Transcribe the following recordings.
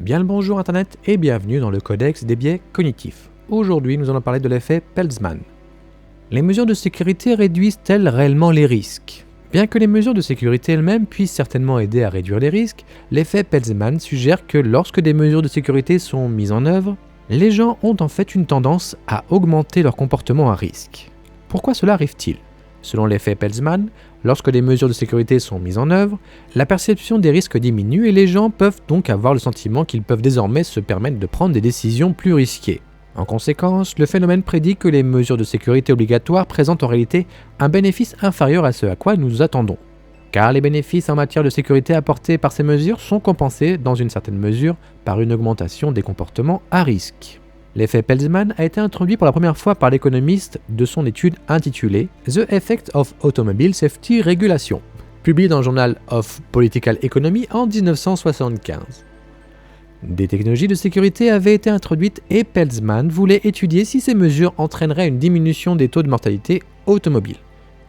Bien le bonjour Internet et bienvenue dans le Codex des biais cognitifs. Aujourd'hui, nous allons parler de l'effet Peltzman. Les mesures de sécurité réduisent-elles réellement les risques ? Bien que les mesures de sécurité elles-mêmes puissent certainement aider à réduire les risques, l'effet Peltzman suggère que lorsque des mesures de sécurité sont mises en œuvre, les gens ont en fait une tendance à augmenter leur comportement à risque. Pourquoi cela arrive-t-il ? Selon l'effet Peltzman, lorsque des mesures de sécurité sont mises en œuvre, la perception des risques diminue et les gens peuvent donc avoir le sentiment qu'ils peuvent désormais se permettre de prendre des décisions plus risquées. En conséquence, le phénomène prédit que les mesures de sécurité obligatoires présentent en réalité un bénéfice inférieur à ce à quoi nous nous attendons. Car les bénéfices en matière de sécurité apportés par ces mesures sont compensés dans une certaine mesure par une augmentation des comportements à risque. L'effet Peltzman a été introduit pour la première fois par l'économiste de son étude intitulée The Effect of Automobile Safety Regulation, publiée dans le Journal of Political Economy en 1975. Des technologies de sécurité avaient été introduites et Peltzman voulait étudier si ces mesures entraîneraient une diminution des taux de mortalité automobile.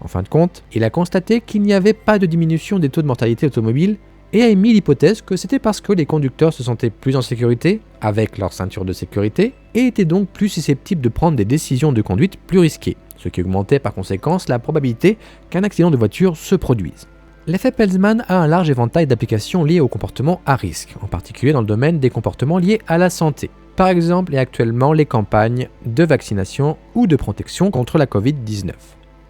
En fin de compte, il a constaté qu'il n'y avait pas de diminution des taux de mortalité automobile et a émis l'hypothèse que c'était parce que les conducteurs se sentaient plus en sécurité avec leur ceinture de sécurité et étaient donc plus susceptibles de prendre des décisions de conduite plus risquées, ce qui augmentait par conséquence la probabilité qu'un accident de voiture se produise. L'effet Peltzman a un large éventail d'applications liées au comportement à risque, en particulier dans le domaine des comportements liés à la santé. Par exemple et actuellement les campagnes de vaccination ou de protection contre la Covid-19.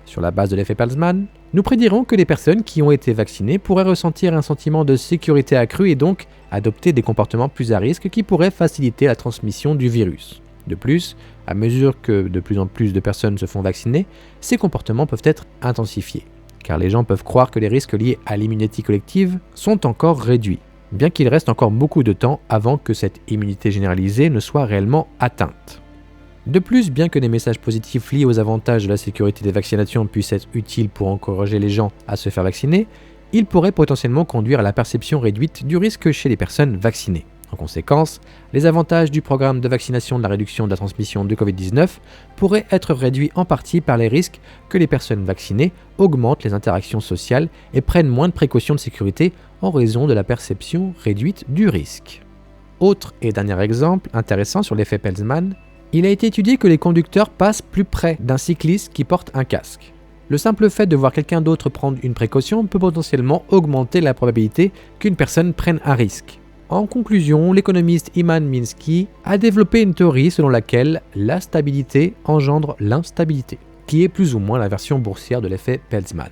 Sur la base de l'effet Peltzman, nous prédirons que les personnes qui ont été vaccinées pourraient ressentir un sentiment de sécurité accru et donc adopter des comportements plus à risque qui pourraient faciliter la transmission du virus. De plus, à mesure que de plus en plus de personnes se font vacciner, ces comportements peuvent être intensifiés, car les gens peuvent croire que les risques liés à l'immunité collective sont encore réduits, bien qu'il reste encore beaucoup de temps avant que cette immunité généralisée ne soit réellement atteinte. De plus, bien que des messages positifs liés aux avantages de la sécurité des vaccinations puissent être utiles pour encourager les gens à se faire vacciner, ils pourraient potentiellement conduire à la perception réduite du risque chez les personnes vaccinées. En conséquence, les avantages du programme de vaccination de la réduction de la transmission de Covid-19 pourraient être réduits en partie par les risques que les personnes vaccinées augmentent les interactions sociales et prennent moins de précautions de sécurité en raison de la perception réduite du risque. Autre et dernier exemple intéressant sur l'effet Peltzman, il a été étudié que les conducteurs passent plus près d'un cycliste qui porte un casque. Le simple fait de voir quelqu'un d'autre prendre une précaution peut potentiellement augmenter la probabilité qu'une personne prenne un risque. En conclusion, l'économiste Iman Minsky a développé une théorie selon laquelle la stabilité engendre l'instabilité, qui est plus ou moins la version boursière de l'effet Peltzman.